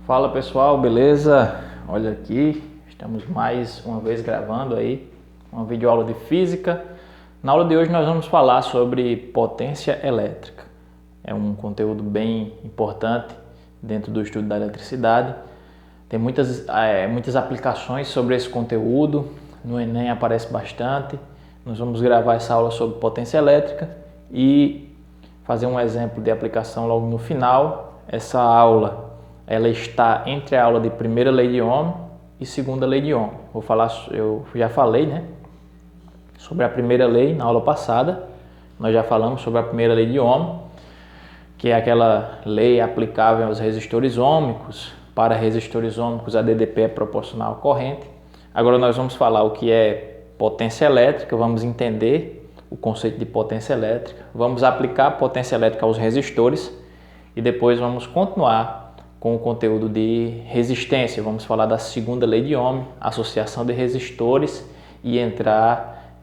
Fala pessoal, beleza? Olha aqui, estamos mais uma vez gravando aí uma videoaula de física. Na aula de hoje nós vamos falar sobre potência elétrica. É um conteúdo bem importante dentro do estudo da eletricidade. Tem muitas aplicações sobre esse conteúdo, no Enem aparece bastante. Nós vamos gravar essa aula sobre potência elétrica e fazer um exemplo de aplicação logo no final. Essa aula ela está entre a aula de primeira lei de Ohm e segunda lei de Ohm. Eu já falei, né, sobre a primeira lei na aula passada. Nós já falamos sobre a primeira lei de Ohm, que é aquela lei aplicável aos resistores ôhmicos. Para resistores ôhmicos, a DDP é proporcional à corrente. Agora nós vamos falar o que é potência elétrica, vamos entender o conceito de potência elétrica, vamos aplicar a potência elétrica aos resistores e depois vamos continuar com o conteúdo de resistência. Vamos falar da segunda lei de Ohm, associação de resistores, e entrar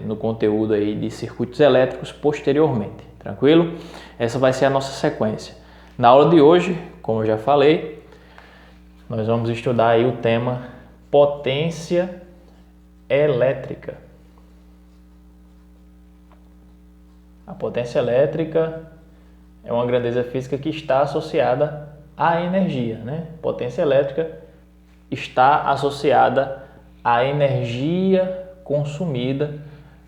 no conteúdo aí de circuitos elétricos posteriormente. Tranquilo? Essa vai ser a nossa sequência. Na aula de hoje, como eu já falei, nós vamos estudar aí o tema potência elétrica. A potência elétrica é uma grandeza física que está associada à energia, né? Potência elétrica está associada à energia consumida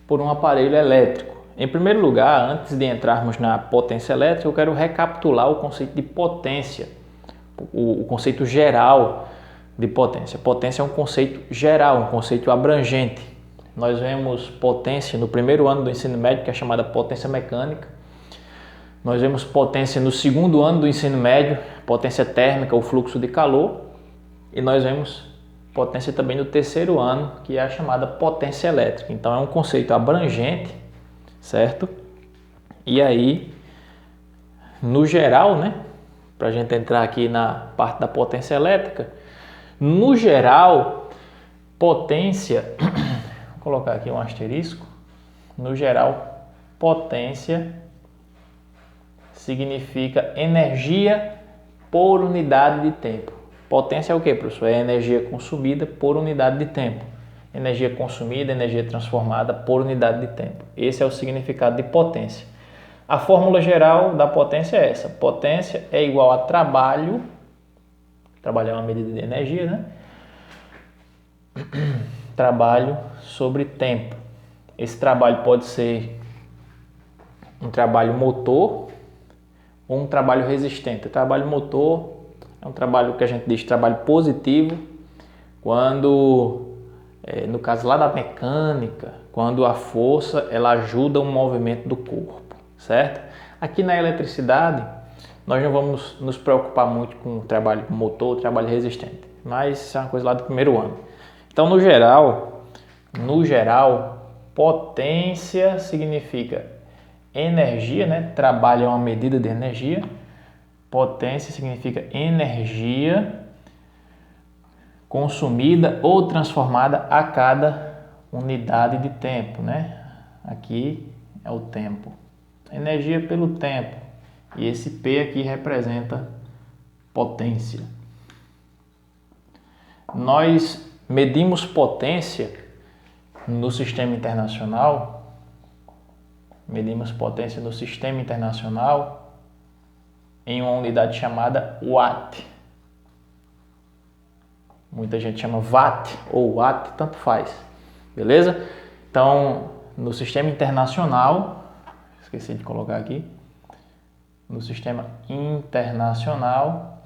por um aparelho elétrico. Em primeiro lugar, antes de entrarmos na potência elétrica, eu quero recapitular o conceito de potência, o conceito geral de potência. Potência é um conceito geral, um conceito abrangente. Nós vemos potência no primeiro ano do ensino médio, que é chamada potência mecânica. Nós vemos potência no segundo ano do ensino médio, potência térmica, o fluxo de calor. E nós vemos potência também no terceiro ano, que é a chamada potência elétrica. Então é um conceito abrangente, certo? E aí, no geral, né, para a gente entrar aqui na parte da potência elétrica, no geral, potência, vou colocar aqui um asterisco, no geral, potência significa energia por unidade de tempo. Potência é o que, professor? É energia consumida por unidade de tempo. Energia consumida, energia transformada por unidade de tempo. Esse é o significado de potência. A fórmula geral da potência é essa. Potência é igual a trabalho. Trabalho é uma medida de energia, né? Trabalho sobre tempo. Esse trabalho pode ser um trabalho motor ou um trabalho resistente. O trabalho motor é um trabalho que a gente diz trabalho positivo, quando, no caso lá da mecânica, quando a força ela ajuda o movimento do corpo, certo? Aqui na eletricidade, nós não vamos nos preocupar muito com o trabalho motor, o trabalho resistente, mas isso é uma coisa lá do primeiro ano. Então, no geral, potência significa energia, né? Trabalho é uma medida de energia. Potência significa energia consumida ou transformada a cada unidade de tempo, né? Aqui é o tempo. Energia pelo tempo. E esse P aqui representa potência. Nós medimos potência no sistema internacional. Medimos potência no sistema internacional em uma unidade chamada watt. Muita gente chama watt ou watt, tanto faz. Beleza? Então, no sistema internacional, esqueci de colocar aqui, no sistema internacional,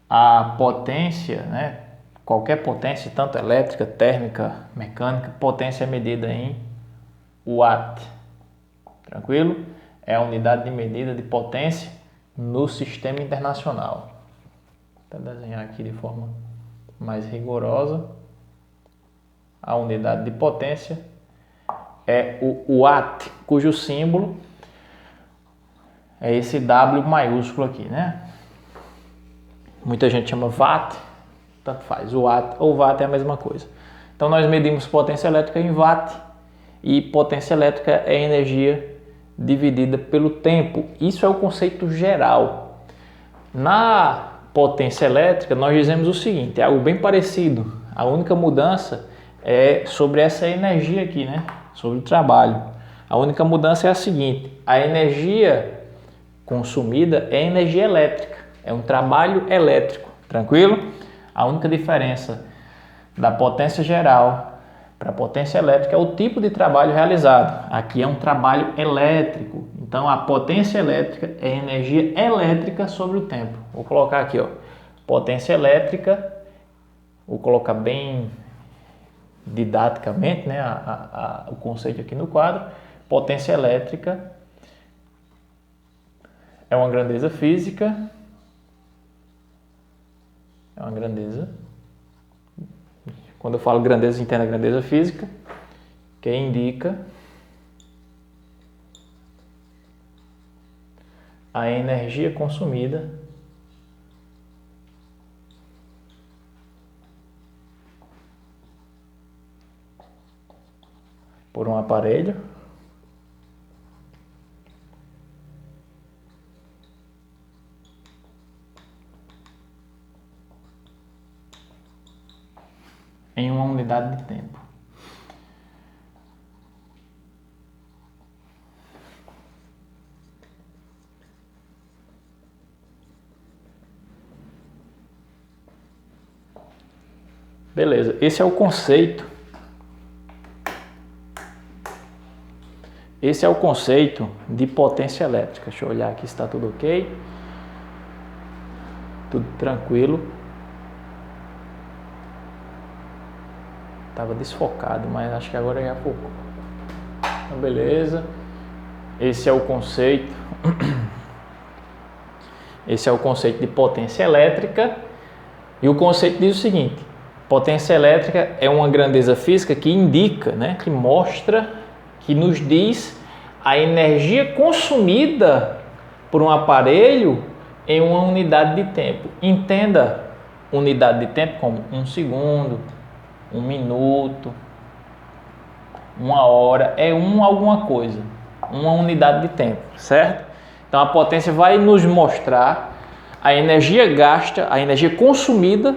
a potência, né, qualquer potência, tanto elétrica, térmica, mecânica, potência é medida em watt. Tranquilo? É a unidade de medida de potência no sistema internacional. Vou desenhar aqui de forma mais rigorosa. A unidade de potência é o watt, cujo símbolo é esse W maiúsculo aqui, né? Muita gente chama watt, tanto faz. O watt ou watt é a mesma coisa. Então nós medimos potência elétrica em watt e potência elétrica é energia dividida pelo tempo. Isso é o conceito geral. Na potência elétrica, nós dizemos o seguinte, é algo bem parecido. A única mudança é sobre essa energia aqui, né? Sobre o trabalho. A única mudança é a seguinte, a energia consumida é energia elétrica, é um trabalho elétrico, tranquilo? A única diferença da potência geral para a potência elétrica é o tipo de trabalho realizado. Aqui é um trabalho elétrico. Então a potência elétrica é energia elétrica sobre o tempo. Vou colocar aqui, ó, potência elétrica, vou colocar bem didaticamente, né, o conceito aqui no quadro. Potência elétrica é uma grandeza física, é uma grandeza. Quando eu falo grandeza, entenda a grandeza física, que indica a energia consumida por um aparelho em uma unidade de tempo. Beleza, esse é o conceito. Esse é o conceito de potência elétrica. Deixa eu olhar aqui se está tudo ok. Tudo tranquilo. Estava desfocado, mas acho que agora já focou. Então, beleza. Esse é o conceito. Esse é o conceito de potência elétrica. E o conceito diz o seguinte: potência elétrica é uma grandeza física que indica, né, que mostra, que nos diz a energia consumida por um aparelho em uma unidade de tempo. Entenda unidade de tempo como 1 segundo, 1 minuto, 1 hora, é alguma coisa, uma unidade de tempo, certo? Então a potência vai nos mostrar a energia gasta, a energia consumida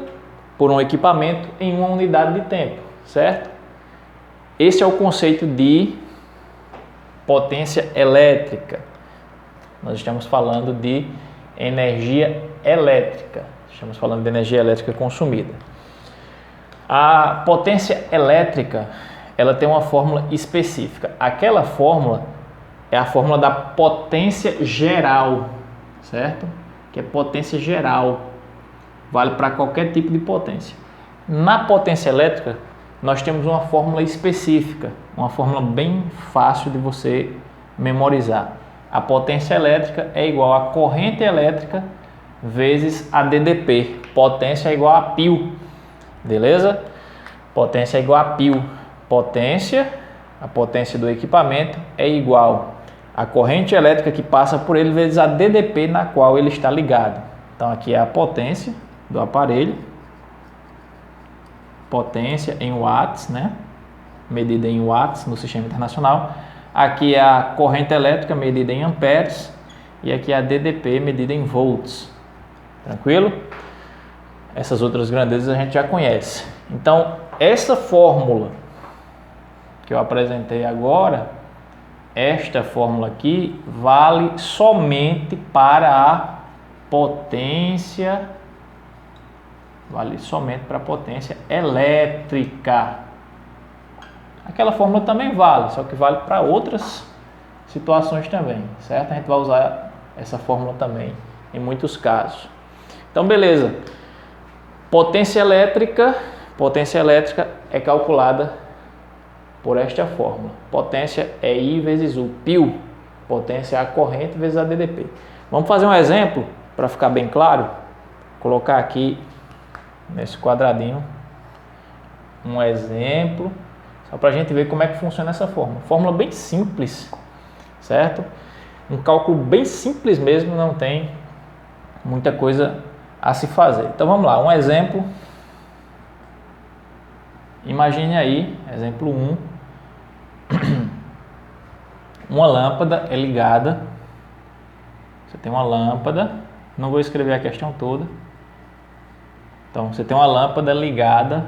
por um equipamento em uma unidade de tempo, certo? Esse é o conceito de potência elétrica. Nós estamos falando de energia elétrica, estamos falando de energia elétrica consumida. A potência elétrica, ela tem uma fórmula específica. Aquela fórmula é a fórmula da potência geral, certo? Que é potência geral, vale para qualquer tipo de potência. Na potência elétrica, nós temos uma fórmula específica, uma fórmula bem fácil de você memorizar. A potência elétrica é igual a corrente elétrica vezes a DDP. Potência é igual a π. Beleza? Potência é igual a π. Potência, a potência do equipamento é igual a corrente elétrica que passa por ele vezes a DDP na qual ele está ligado. Então aqui é a potência do aparelho, potência em watts, né? Medida em watts no sistema internacional. Aqui é a corrente elétrica medida em amperes e aqui é a DDP medida em volts. Tranquilo? Essas outras grandezas a gente já conhece. Então, essa fórmula que eu apresentei agora, esta fórmula aqui vale somente para a potência, vale somente para a potência elétrica. Aquela fórmula também vale, só que vale para outras situações também, certo? A gente vai usar essa fórmula também em muitos casos. Então, beleza. Potência elétrica é calculada por esta fórmula. Potência é I vezes U, π. Potência é a corrente vezes a DDP. Vamos fazer um exemplo para ficar bem claro. Vou colocar aqui nesse quadradinho um exemplo, só para a gente ver como é que funciona essa fórmula. Fórmula bem simples, certo? Um cálculo bem simples mesmo, não tem muita coisa a se fazer. Então vamos lá, um exemplo. Imagine aí, exemplo 1. Uma lâmpada é ligada. Você tem uma lâmpada, não vou escrever a questão toda. Então você tem uma lâmpada ligada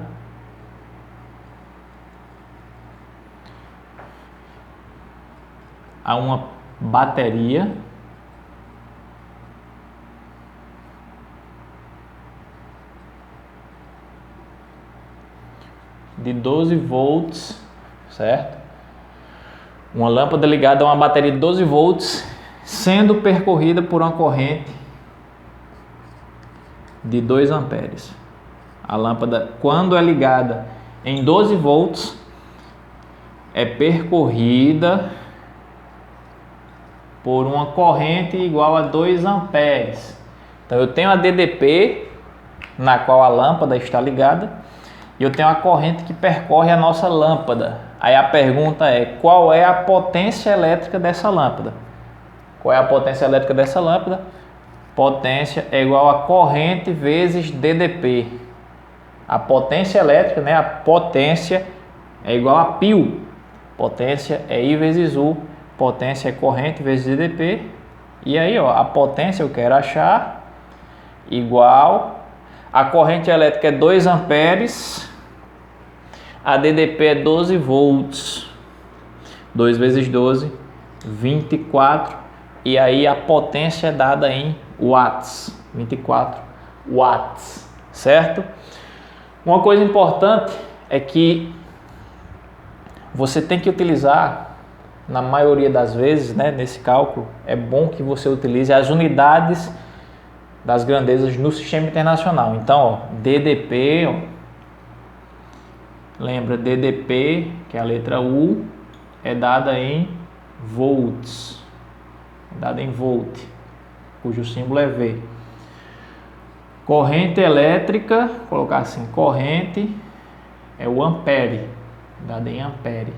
a uma bateria de 12 volts, certo? Uma lâmpada ligada a uma bateria de 12 volts sendo percorrida por uma corrente de 2 amperes. A lâmpada, quando é ligada em 12 volts, é percorrida por uma corrente igual a 2 amperes. Então eu tenho a DDP, na qual a lâmpada está ligada, e eu tenho a corrente que percorre a nossa lâmpada. Aí a pergunta é: qual é a potência elétrica dessa lâmpada? Qual é a potência elétrica dessa lâmpada? Potência é igual a corrente vezes DDP. A potência elétrica, né? A potência é igual a π. Potência é I vezes U. Potência é corrente vezes DDP. E aí, ó, a potência eu quero achar igual. A corrente elétrica é 2 amperes. A DDP é 12 volts. 2 vezes 12, 24. E aí a potência é dada em watts. 24 watts, certo? Uma coisa importante é que você tem que utilizar, na maioria das vezes, né, nesse cálculo, é bom que você utilize as unidades das grandezas no sistema internacional. Então, ó, DDP, ó, lembra, DDP, que é a letra U, é dada em volts, é dada em volt, cujo símbolo é V. Corrente elétrica, vou colocar assim, corrente é o ampere, dada em ampere,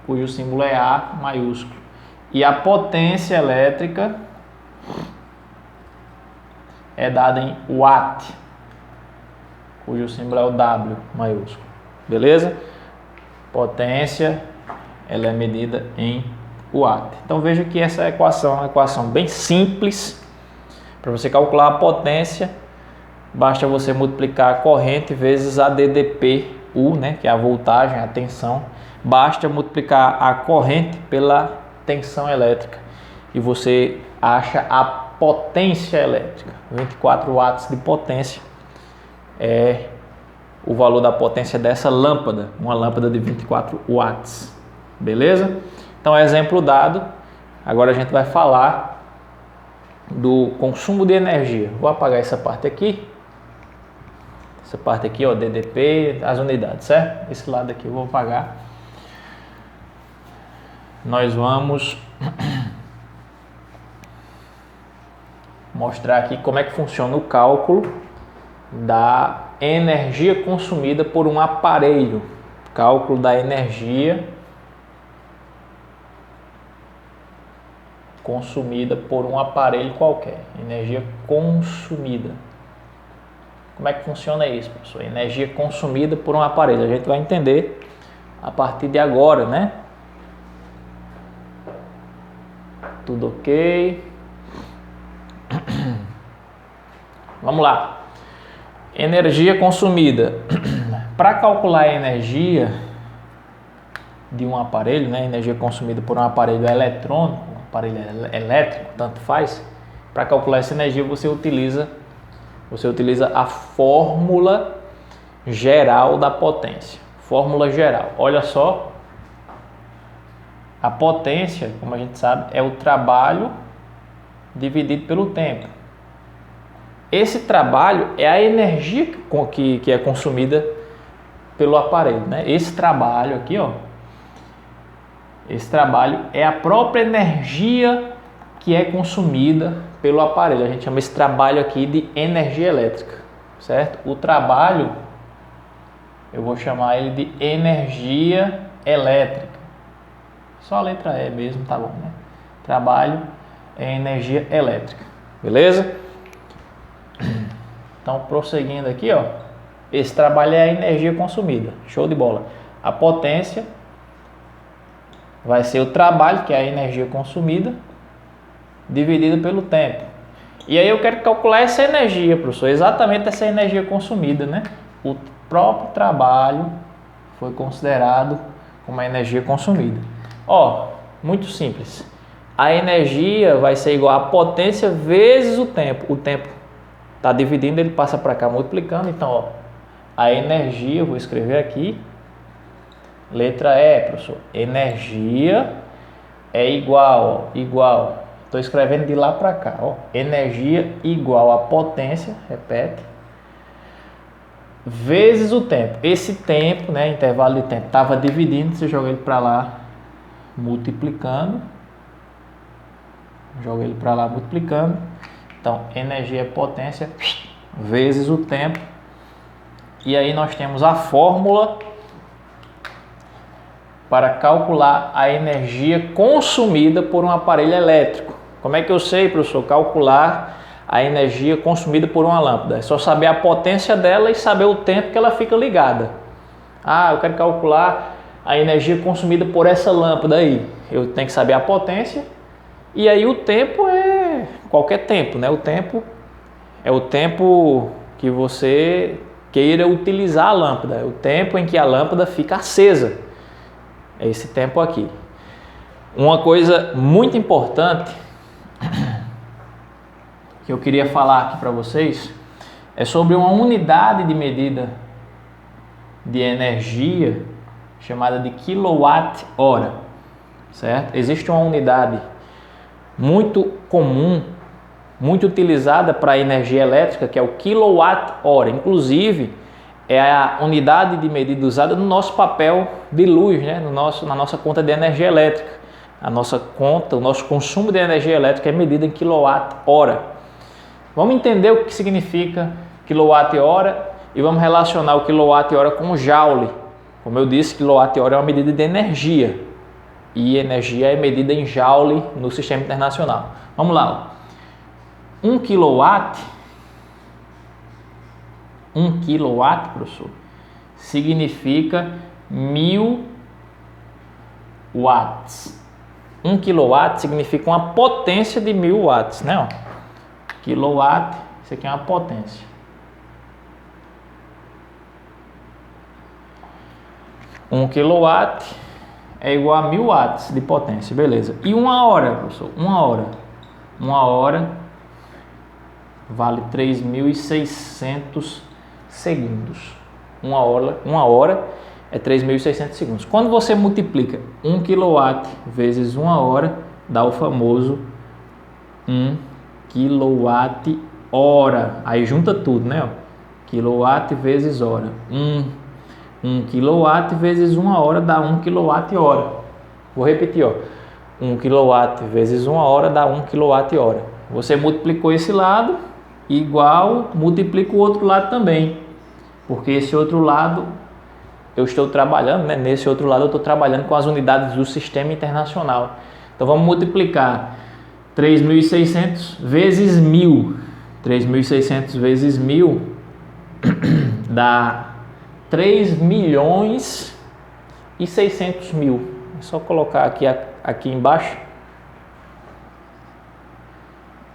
cujo símbolo é A maiúsculo. E a potência elétrica é dada em watt, cujo símbolo é o W maiúsculo. Beleza? Potência, ela é medida em watt. Então veja que essa equação é uma equação bem simples. Para você calcular a potência, basta você multiplicar a corrente vezes a DDP, U, né, que é a voltagem, a tensão. Basta multiplicar a corrente pela tensão elétrica e você acha a potência elétrica. 24 watts de potência é o valor da potência dessa lâmpada, uma lâmpada de 24 watts. Beleza? Então, exemplo dado. Agora a gente vai falar do consumo de energia. Vou apagar essa parte aqui. Essa parte aqui, ó, DDP, as unidades, certo? Esse lado aqui eu vou apagar. Nós vamos mostrar aqui como é que funciona o cálculo da energia consumida por um aparelho. Cálculo da energia consumida por um aparelho qualquer. Energia consumida. Como é que funciona isso, professor? Energia consumida por um aparelho. A gente vai entender a partir de agora, né? Tudo ok? Vamos lá. Energia consumida. Para calcular a energia de um aparelho, né? Energia consumida por um aparelho eletrônico, um aparelho elétrico, tanto faz. Para calcular essa energia você utiliza a fórmula geral da potência. Fórmula geral. Olha só. A potência, como a gente sabe, é o trabalho dividido pelo tempo. Esse trabalho é a energia que é consumida pelo aparelho, né? Esse trabalho aqui, ó. Esse trabalho é a própria energia que é consumida pelo aparelho. A gente chama esse trabalho aqui de energia elétrica, certo? O trabalho, eu vou chamar ele de energia elétrica. Só a letra E mesmo, tá bom, né? Trabalho é energia elétrica, beleza? Então, prosseguindo aqui, ó. Esse trabalho é a energia consumida. Show de bola. A potência vai ser o trabalho, que é a energia consumida, dividido pelo tempo. E aí eu quero calcular essa energia, professor, exatamente essa energia consumida, né? O próprio trabalho foi considerado como a energia consumida. Ó, muito simples. A energia vai ser igual a potência vezes o tempo. O tempo está dividindo, ele passa para cá multiplicando. Então, ó, a energia, eu vou escrever aqui, letra E, professor. Energia é igual, estou escrevendo de lá para cá, ó. Energia igual a potência, repete, vezes o tempo. Esse tempo, né, intervalo de tempo, estava dividindo, você joga ele para lá, multiplicando. Joga ele para lá, multiplicando. Então, energia é potência vezes o tempo. E aí nós temos a fórmula para calcular a energia consumida por um aparelho elétrico. Como é que eu sei, professor, calcular a energia consumida por uma lâmpada? É só saber a potência dela e saber o tempo que ela fica ligada. Ah, eu quero calcular a energia consumida por essa lâmpada aí. Eu tenho que saber a potência e aí o tempo é qualquer tempo, né? O tempo é o tempo que você queira utilizar a lâmpada, é o tempo em que a lâmpada fica acesa. É esse tempo aqui. Uma coisa muito importante que eu queria falar aqui para vocês é sobre uma unidade de medida de energia chamada de quilowatt-hora, certo? Existe uma unidade muito comum, muito utilizada para energia elétrica, que é o quilowatt-hora. Inclusive, é a unidade de medida usada no nosso papel de luz, né? Na nossa conta de energia elétrica. A nossa conta, o nosso consumo de energia elétrica é medido em quilowatt-hora. Vamos entender o que significa quilowatt-hora e vamos relacionar o quilowatt-hora com o joule. Como eu disse, quilowatt-hora é uma medida de energia e energia é medida em joule no sistema internacional. Vamos lá. 1 quilowatt, professor, significa 1000 watts. 1 quilowatt significa uma potência de 1000 watts, né? Ó, quilowatt, isso aqui é uma potência. 1 quilowatt é igual a 1000 watts de potência, beleza. E uma hora, professor? Uma hora vale 3.600 segundos. Uma hora é 3.600 segundos. Quando você multiplica 1 kW vezes uma hora, dá o famoso 1 kWh. Aí junta tudo, né? Quilowatt vezes hora. 1 kW vezes uma hora dá 1 kWh. Vou repetir, ó. 1 kW vezes uma hora dá 1 kWh. Você multiplicou esse lado, igual, multiplica o outro lado também. Porque esse outro lado eu estou trabalhando, né? Nesse outro lado eu estou trabalhando com as unidades do sistema internacional. Então vamos multiplicar 3.600 vezes 1000. 3.600 vezes 1000 dá 3.600.000. É só colocar aqui embaixo.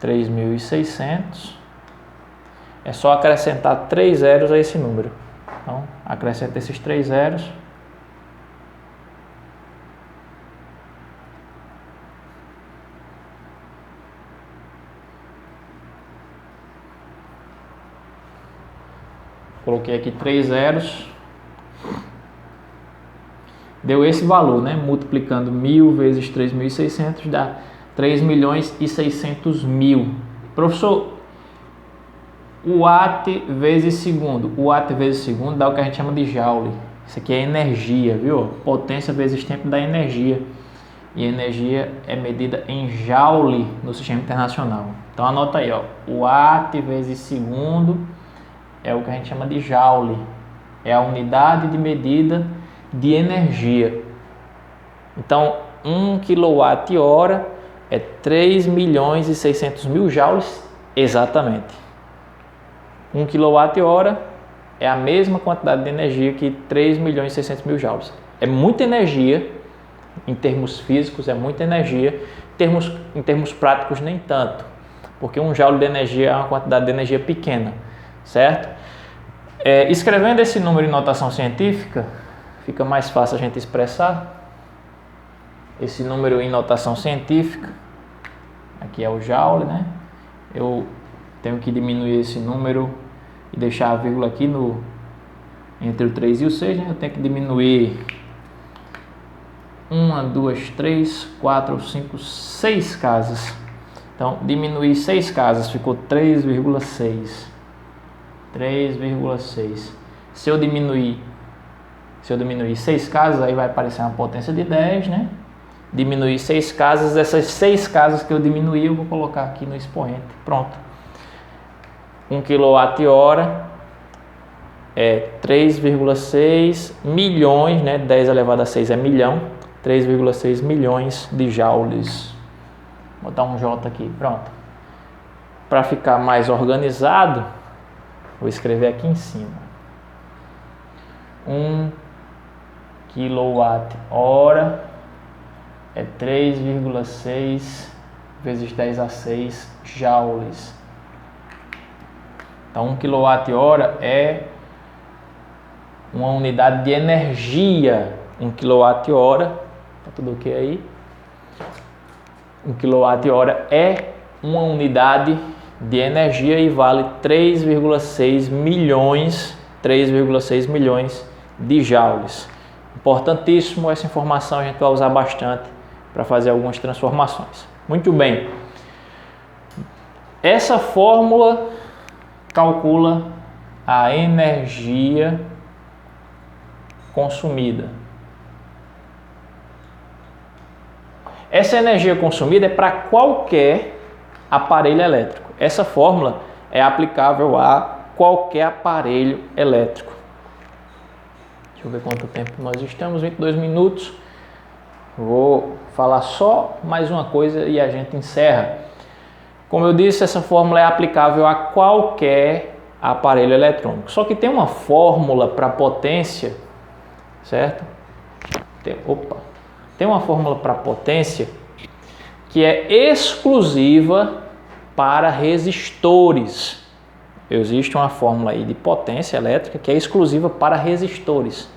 3.600. É só acrescentar 3 zeros a esse número. Então, acrescenta esses 3 zeros. Coloquei aqui 3 zeros. Deu esse valor, né? Multiplicando 1000 vezes 3.600 dá 3.600.000. Professor, o watt vezes segundo. O watt vezes segundo dá o que a gente chama de joule. Isso aqui é energia, viu? Potência vezes tempo dá energia. E energia é medida em joule no sistema internacional. Então anota aí, ó. Watt vezes segundo é o que a gente chama de joule. É a unidade de medida de energia. Então 1 kWh é 3.600.000 joules exatamente. 1 kWh é a mesma quantidade de energia que 3.600.000 joules. É muita energia, em termos físicos é muita energia, em termos práticos nem tanto. porque 1 joule de energia é uma quantidade de energia pequena, certo? Escrevendo esse número em notação científica, fica mais fácil a gente expressar. Esse número em notação científica, aqui é o joule, né? Eu tenho que diminuir esse número e deixar a vírgula aqui entre o 3 e o 6, né? Eu tenho que diminuir 1, 2, 3, 4, 5, 6 casas. Então, diminuir 6 casas, ficou 3,6. 3,6. Se eu diminuir 6 casas, aí vai aparecer uma potência de 10, né? Diminuir 6 casas, essas 6 casas que eu diminuí, eu vou colocar aqui no expoente. Pronto. 1 kWh é 3,6 milhões, né? 10 elevado a 6 é milhão. 3,6 milhões de joules. Vou botar um J aqui, pronto. Para ficar mais organizado, vou escrever aqui em cima. 1 kWh é 3,6 vezes 10 a 6 joules. Então, 1 kWh é uma unidade de energia. 1 kWh, tá tudo ok aí? 1 kWh é uma unidade de energia e vale 3,6 milhões de joules. Importantíssimo, essa informação a gente vai usar bastante para fazer algumas transformações. Muito bem. Essa fórmula calcula a energia consumida. Essa energia consumida é para qualquer aparelho elétrico. Essa fórmula é aplicável a qualquer aparelho elétrico. Deixa eu ver quanto tempo nós estamos, 22 minutos. Vou falar só mais uma coisa e a gente encerra. Como eu disse, essa fórmula é aplicável a qualquer aparelho eletrônico. Só que tem uma fórmula para potência, certo? Tem uma fórmula para potência que é exclusiva para resistores. Existe uma fórmula aí de potência elétrica que é exclusiva para resistores.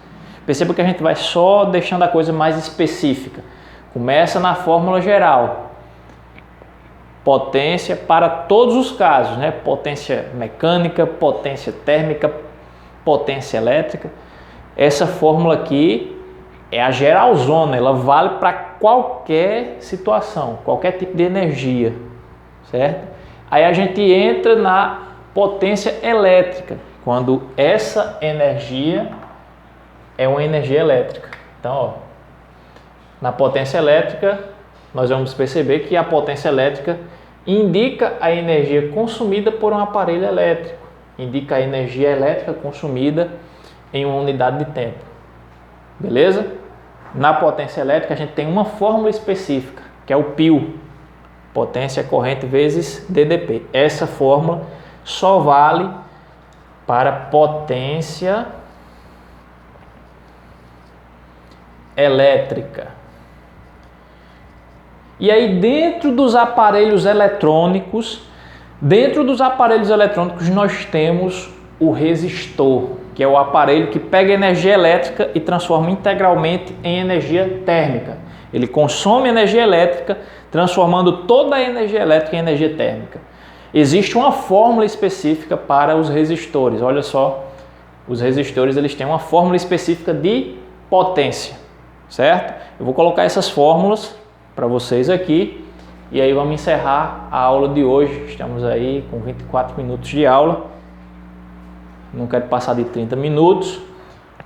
Perceba que a gente vai só deixando a coisa mais específica. Começa na fórmula geral. Potência para todos os casos, né? Potência mecânica, potência térmica, potência elétrica. Essa fórmula aqui é a geralzona, ela vale para qualquer situação, qualquer tipo de energia, certo? Aí a gente entra na potência elétrica, quando essa energia é uma energia elétrica. Então, ó, na potência elétrica, nós vamos perceber que a potência elétrica indica a energia consumida por um aparelho elétrico, indica a energia elétrica consumida em uma unidade de tempo. Beleza? Na potência elétrica, a gente tem uma fórmula específica, que é o PIL, potência corrente vezes DDP. Essa fórmula só vale para potência elétrica. E aí dentro dos aparelhos eletrônicos, nós temos o resistor, que é o aparelho que pega energia elétrica e transforma integralmente em energia térmica. Ele consome energia elétrica, transformando toda a energia elétrica em energia térmica. Existe uma fórmula específica para os resistores. Olha só, os resistores eles têm uma fórmula específica de potência, certo? Eu vou colocar essas fórmulas para vocês aqui e aí vamos encerrar a aula de hoje. Estamos aí com 24 minutos de aula. Não quero passar de 30 minutos.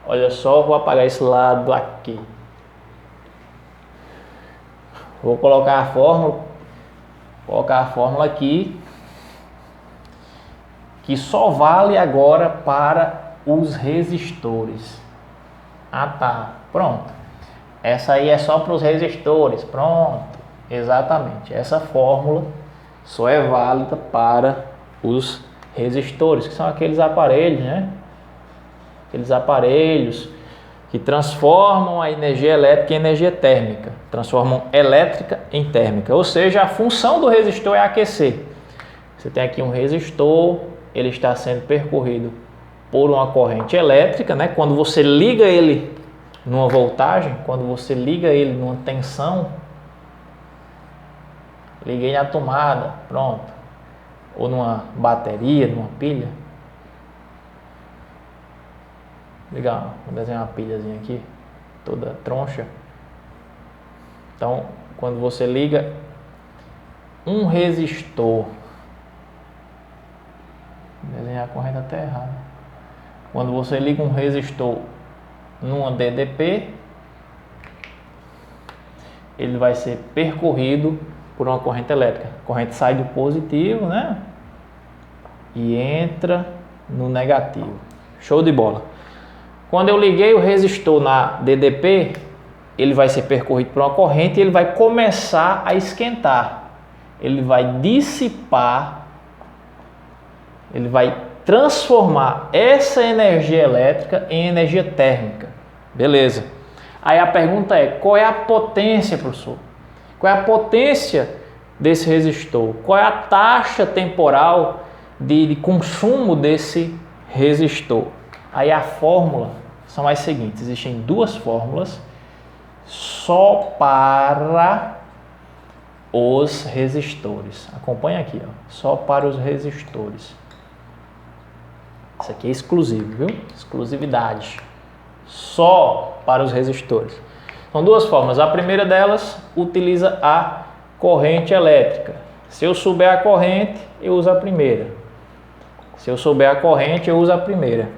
Olha só, vou apagar esse lado aqui. Vou colocar a fórmula aqui, que só vale agora para os resistores. Ah tá, pronto. Essa aí é só para os resistores, pronto. Exatamente, essa fórmula só é válida para os resistores, que são aqueles aparelhos, né? Aqueles aparelhos que transformam a energia elétrica em energia térmica, transformam elétrica em térmica, ou seja, a função do resistor é aquecer. Você tem aqui um resistor, ele está sendo percorrido por uma corrente elétrica, né? Quando você liga ele numa voltagem, quando você liga ele numa tensão, liguei na tomada, pronto, ou numa bateria, numa pilha. Legal, vou desenhar uma pilhazinha aqui, toda troncha. Então, quando você liga um resistor, desenhar a corrente até errada. Quando você liga um resistor numa DDP, ele vai ser percorrido por uma corrente elétrica. A corrente sai do positivo, né? E entra no negativo. Show de bola. Quando eu liguei o resistor na DDP, ele vai ser percorrido por uma corrente e ele vai começar a esquentar. Ele vai dissipar, ele vai transformar essa energia elétrica em energia térmica. Beleza. Aí a pergunta é, qual é a potência, professor? Qual é a potência desse resistor? Qual é a taxa temporal de consumo desse resistor? Aí a fórmula são as seguintes. Existem duas fórmulas só para os resistores. Acompanha aqui, ó. Só para os resistores. Isso aqui é exclusivo, viu? Exclusividade. Só para os resistores. São duas fórmulas. A primeira delas utiliza a corrente elétrica. Se eu souber a corrente, eu uso a primeira. Se eu souber a corrente, eu uso a primeira.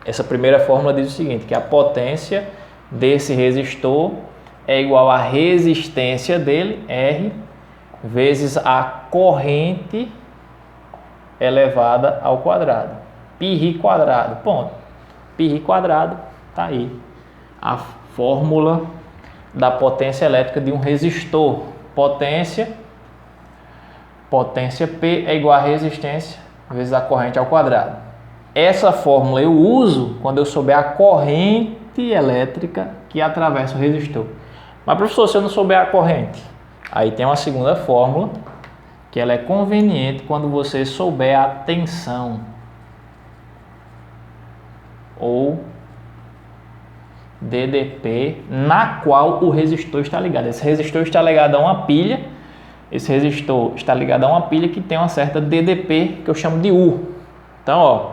Essa primeira fórmula diz o seguinte, que a potência desse resistor é igual à resistência dele, R, vezes a corrente elevada ao quadrado. Πr quadrado, ponto. Πr quadrado, tá aí. A fórmula da potência elétrica de um resistor. Potência P é igual a resistência vezes a corrente ao quadrado. Essa fórmula eu uso quando eu souber a corrente elétrica que atravessa o resistor. Mas, professor, se eu não souber a corrente, aí tem uma segunda fórmula que ela é conveniente quando você souber a tensão ou DDP na qual o resistor está ligado. Esse resistor está ligado a uma pilha. Esse resistor está ligado a uma pilha que tem uma certa DDP que eu chamo de U. Então, ó,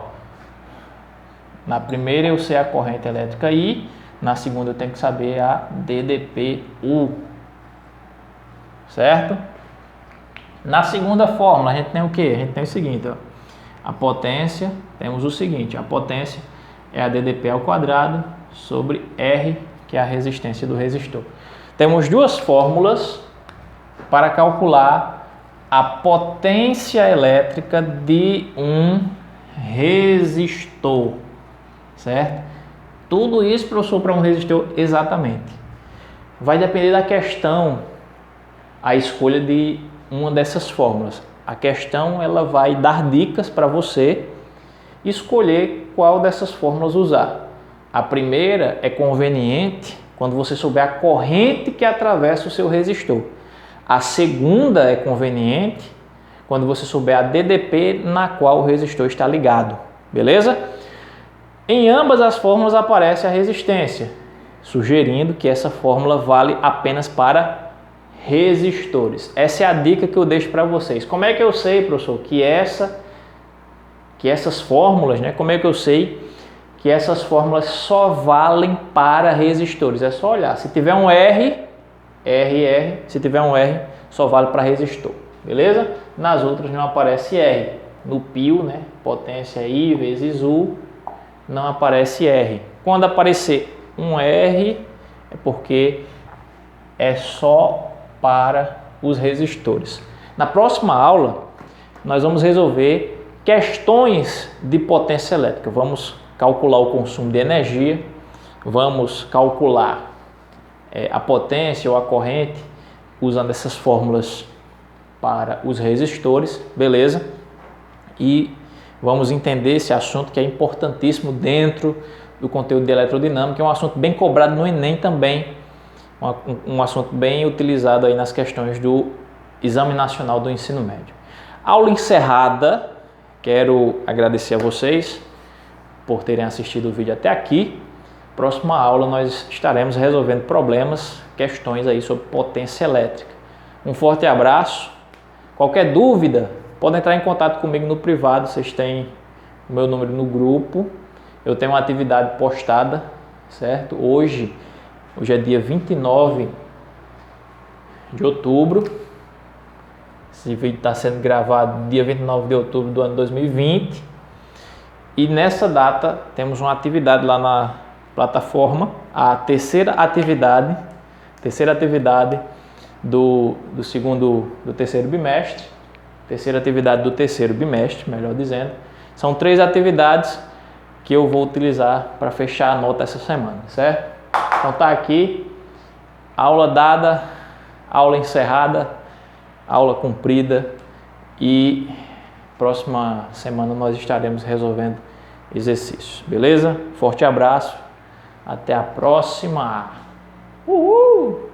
na primeira eu sei a corrente elétrica I, na segunda eu tenho que saber a DDP-U, certo? Na segunda fórmula a gente tem o que? A gente tem o seguinte, ó, a potência, temos o seguinte, a potência é a DDP ao quadrado sobre R, que é a resistência do resistor. Temos duas fórmulas para calcular a potência elétrica de um resistor, certo? Tudo isso, professor, para um resistor, exatamente. Vai depender da questão, a escolha de uma dessas fórmulas. A questão, ela vai dar dicas para você escolher qual dessas fórmulas usar. A primeira é conveniente quando você souber a corrente que atravessa o seu resistor. A segunda é conveniente quando você souber a DDP na qual o resistor está ligado. Beleza? Em ambas as fórmulas aparece a resistência, sugerindo que essa fórmula vale apenas para resistores. Essa é a dica que eu deixo para vocês. Como é que eu sei, professor, que essas fórmulas, né? Como é que eu sei que essas fórmulas só valem para resistores? É só olhar. Se tiver um R, se tiver um R, só vale para resistor. Beleza? Nas outras não aparece R. No pio, né? Potência I vezes U, não aparece R. Quando aparecer um R, é porque é só para os resistores. Na próxima aula, nós vamos resolver questões de potência elétrica. Vamos calcular o consumo de energia, vamos calcular a potência ou a corrente usando essas fórmulas para os resistores, beleza? E vamos entender esse assunto que é importantíssimo dentro do conteúdo de eletrodinâmica, é um assunto bem cobrado no Enem também, um assunto bem utilizado aí nas questões do Exame Nacional do Ensino Médio. Aula encerrada. Quero agradecer a vocês por terem assistido o vídeo até aqui. Próxima aula nós estaremos resolvendo problemas, questões aí sobre potência elétrica. Um forte abraço. Qualquer dúvida, podem entrar em contato comigo no privado. Vocês têm o meu número no grupo. Eu tenho uma atividade postada, certo? Hoje é dia 29 de outubro. Esse vídeo está sendo gravado dia 29 de outubro do ano 2020. E nessa data temos uma atividade lá na plataforma, a terceira atividade do terceiro bimestre. Terceira atividade do terceiro bimestre, melhor dizendo. São 3 atividades que eu vou utilizar para fechar a nota essa semana, certo? Então tá aqui, aula dada, aula encerrada, aula cumprida e próxima semana nós estaremos resolvendo exercícios, beleza? Forte abraço, até a próxima! Uhul!